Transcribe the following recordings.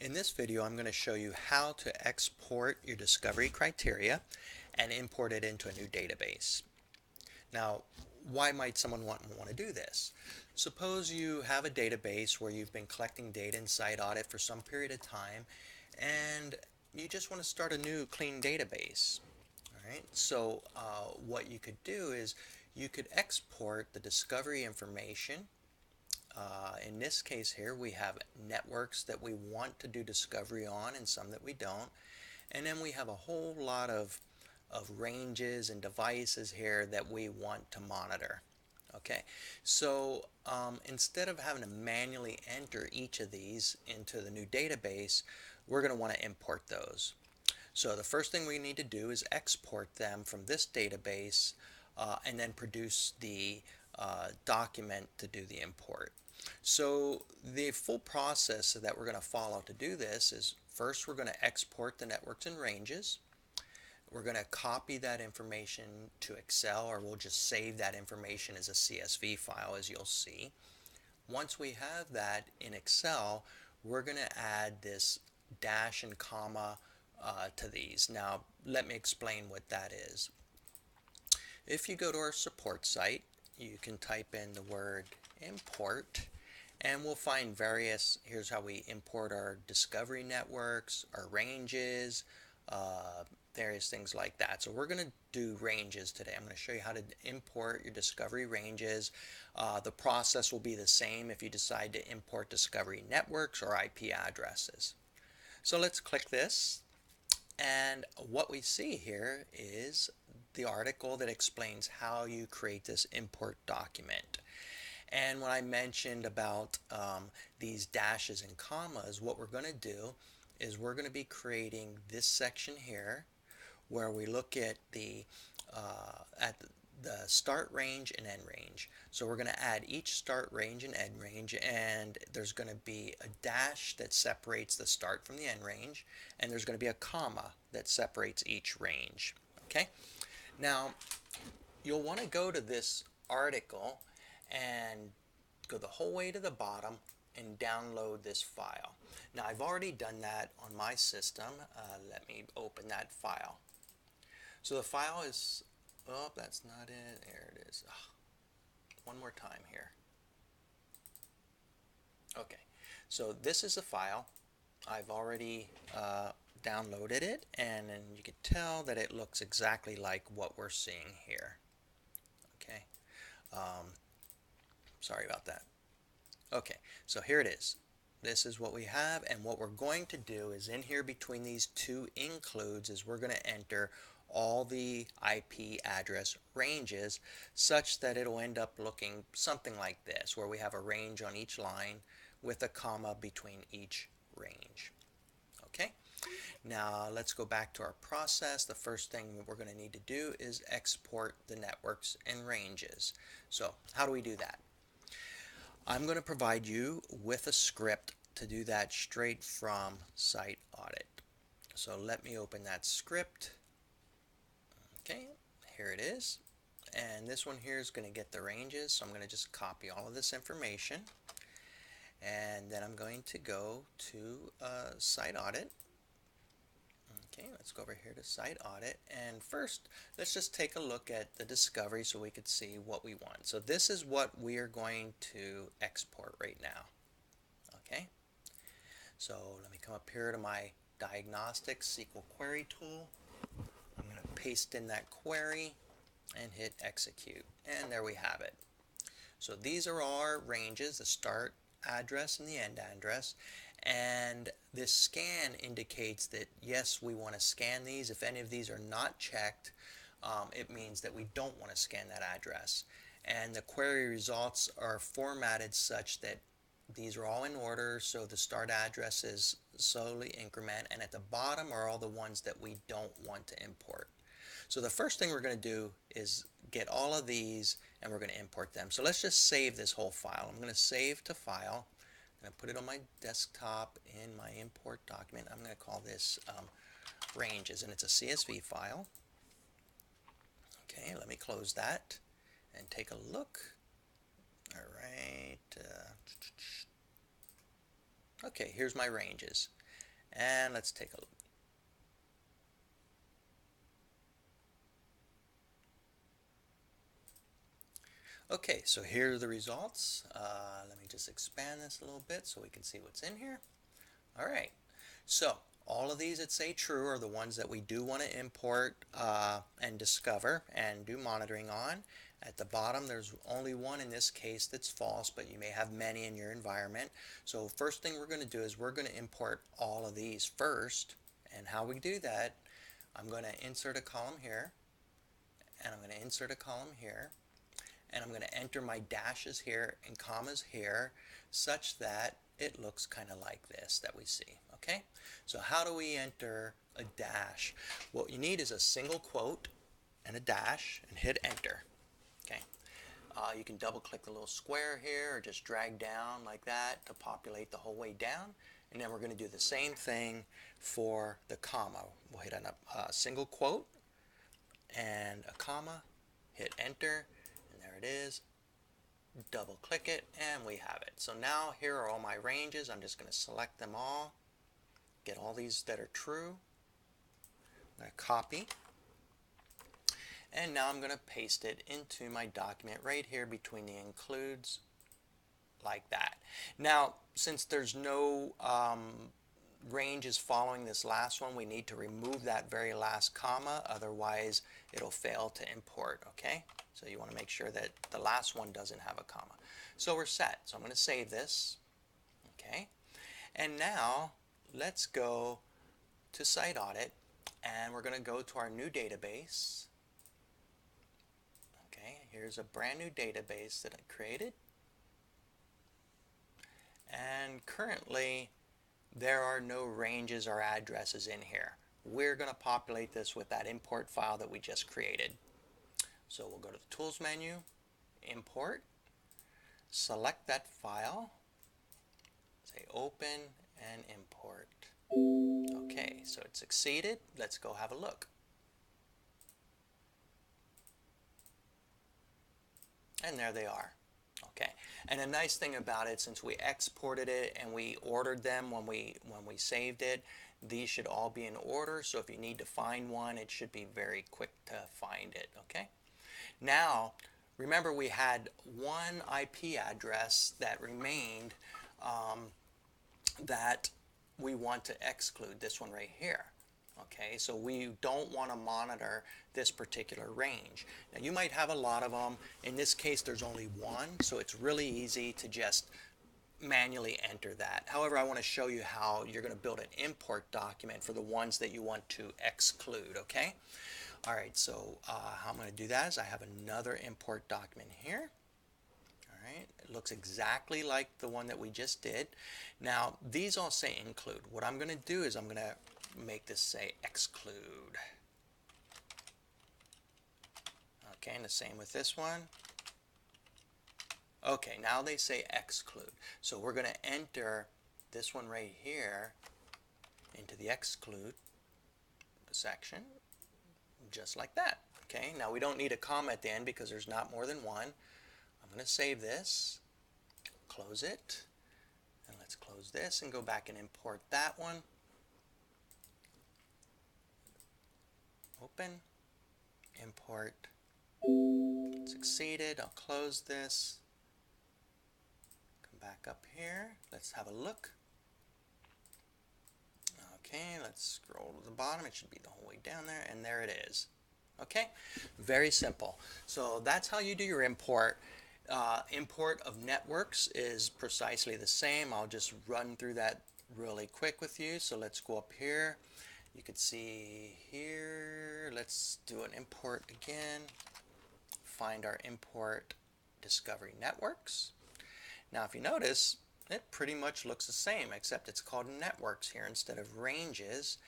In this video, I'm going to show you how to export your discovery criteria and import it into a new database. Now, why might someone want to do this? Suppose you have a database where you've been collecting data in SiteAudit for some period of time and you just want to start a new clean database. All right, so what you could do is you could export the discovery information. In this case here, we have networks that we want to do discovery on and some that we don't. And then we have a whole lot of ranges and devices here that we want to monitor. Okay, so instead of having to manually enter each of these into the new database, we're going to want to import those. So the first thing we need to do is export them from this database and then produce the document to do the import. So the full process that we're going to follow to do this is first we're going to export the networks and ranges. We're going to copy that information to Excel, or we'll just save that information as a CSV file, as you'll see. Once we have that in Excel, we're going to add this dash and comma to these. Now let me explain what that is. If you go to our support site, you can type in the word import and we'll find various. Here's how we import our discovery networks, our ranges, various things like that. So we're going to do ranges today. I'm going to show you how to import your discovery ranges. The process will be the same if you decide to import discovery networks or IP addresses. So let's click this, and what we see here is the article that explains how you create this import document. And when I mentioned about these dashes and commas, what we're going to do is we're going to be creating this section here where we look at the start range and end range. So we're going to add each start range and end range, and there's going to be a dash that separates the start from the end range, and there's going to be a comma that separates each range. Okay? Now, you'll want to go to this article and go the whole way to the bottom and download this file. Now, I've already done that on my system. Let me open that file. So the file is, oh, that's not it. There it is. Oh, one more time here. Okay, so this is the file. I've already downloaded it, and then you can tell that it looks exactly like what we're seeing here. Okay, sorry about that. Okay, so here it is. This is what we have, and what we're going to do is in here between these two includes is we're going to enter all the IP address ranges such that it'll end up looking something like this, where we have a range on each line with a comma between each range. Okay, now let's go back to our process. The first thing we're going to need to do is export the networks and ranges. So how do we do that? I'm going to provide you with a script to do that straight from SiteAudit. So let me open that script. Okay, here it is. And this one here is going to get the ranges. So I'm going to just copy all of this information. And then I'm going to go to SiteAudit. Okay, let's go over here to SiteAudit, and first let's just take a look at the discovery so we could see what we want. So this is what we are going to export right now. Okay, so let me come up here to my Diagnostics SQL Query tool. I'm going to paste in that query and hit execute, and there we have it. So these are our ranges, the start address and the end address. And this scan indicates that yes, we want to scan these. If any of these are not checked, it means that we don't want to scan that address. And the query results are formatted such that these are all in order, so the start address is slowly increment, and at the bottom are all the ones that we don't want to import. So the first thing we're going to do is get all of these and we're going to import them. So let's just save this whole file. I'm going to save to file. I'm going to put it on my desktop in my import document. I'm going to call this ranges, and it's a CSV file. Okay, let me close that and take a look. All right. Okay, here's my ranges. And let's take a look. Okay, so here are the results. Let me just expand this a little bit so we can see what's in here. All right, so all of these that say true are the ones that we do want to import and discover and do monitoring on. At the bottom, there's only one in this case that's false, but you may have many in your environment. So first thing we're going to do is we're going to import all of these first. And how we do that, I'm going to insert a column here, and I'm going to insert a column here, and I'm going to enter my dashes here and commas here such that it looks kind of like this that we see. Okay, so how do we enter a dash? What you need is a single quote and a dash, and hit enter. Okay, you can double click the little square here or just drag down like that to populate the whole way down, and then we're going to do the same thing for the comma. We'll hit on a single quote and a comma, hit enter, and there it is. Double click it and we have it. So now here are all my ranges. I'm just going to select them all, get all these that are true. I'm going to copy, and now I'm going to paste it into my document right here between the includes, like that. Now since there's no ranges following this last one, we need to remove that very last comma, otherwise it'll fail to import. Okay, so you want to make sure that the last one doesn't have a comma. So we're set. So I'm going to save this. Okay, and now let's go to SiteAudit, and we're going to go to our new database. Okay, here's a brand new database that I created, and currently there are no ranges or addresses in here. We're going to populate this with that import file that we just created. So we'll go to the Tools menu, Import, select that file, say Open and Import. Okay, so it's succeeded. Let's go have a look. And there they are. Okay, and a nice thing about it, since we exported it and we ordered them when we saved it, these should all be in order. So if you need to find one, it should be very quick to find it. Okay, now remember we had one IP address that remained that we want to exclude, this one right here. Okay, so we don't want to monitor this particular range. Now you might have a lot of them. In this case there's only one, so it's really easy to just manually enter that. However, I want to show you how you're going to build an import document for the ones that you want to exclude. Okay, alright, so how I'm going to do that is I have another import document here. Alright, it looks exactly like the one that we just did. Now these all say include. What I'm going to do is I'm going to make this say exclude. Okay, and the same with this one. Okay, now they say exclude. So we're going to enter this one right here into the exclude section, just like that. Okay, now we don't need a comma at the end because there's not more than one. I'm going to save this, close it, and let's close this and go back and import that one. Open, import, succeeded. I'll close this, come back up here, let's have a look. Okay, let's scroll to the bottom, it should be the whole way down there, and there it is. Okay, very simple. So that's how you do your import. Import of networks is precisely the same. I'll just run through that really quick with you. So let's go up here. You can see here, let's do an import again. Find our import discovery networks. Now if you notice, it pretty much looks the same, except it's called networks here instead of ranges.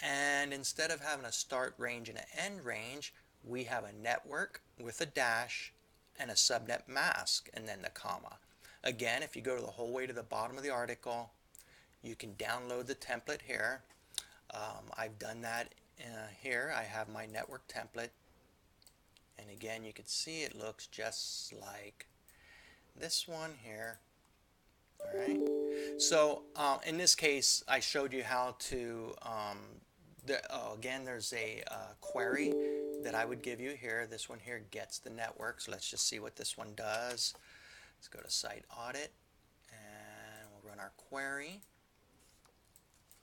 And instead of having a start range and an end range, we have a network with a dash and a subnet mask and then the comma. Again, if you go to the whole way to the bottom of the article, you can download the template here. I've done that here. I have my network template, and again you can see it looks just like this one here. All right. So in this case, I showed you how to, again, there's a query that I would give you here. This one here gets the network. So let's just see what this one does. Let's go to SiteAudit and we'll run our query.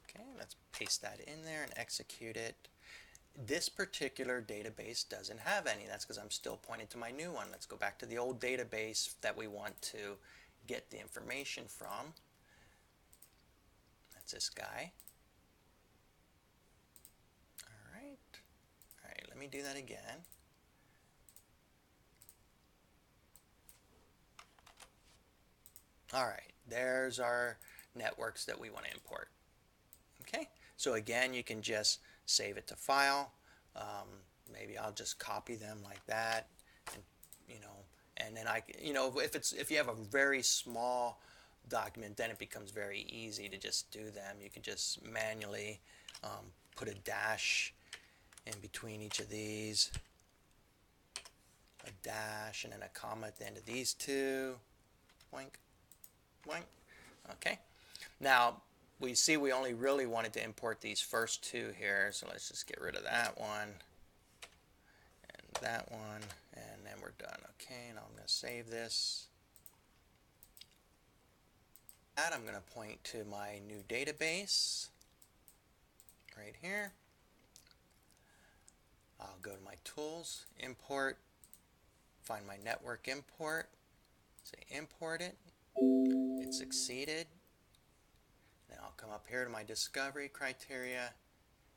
Okay, let's paste that in there and execute it. This particular database doesn't have any. That's because I'm still pointing to my new one. Let's go back to the old database that we want to get the information from. That's this guy. All right. All right, let me do that again. All right, there's our networks that we want to import. Okay, so again, you can just save it to file. Maybe I'll just copy them like that, and and then if you have a very small document, then it becomes very easy to just do them. You can just manually put a dash in between each of these, a dash, and then a comma at the end of these two. Boink, boink. Okay. Now we see we only really wanted to import these first two here, so let's just get rid of that one and that one, and then we're done. Okay, now I'm going to save this. I'm going to point to my new database right here. I'll go to my tools, import, find my network import, say import it. It succeeded. Now I'll come up here to my discovery criteria,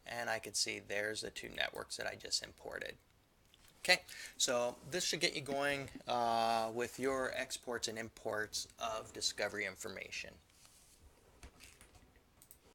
and I can see there's the two networks that I just imported. Okay, so this should get you going with your exports and imports of discovery information.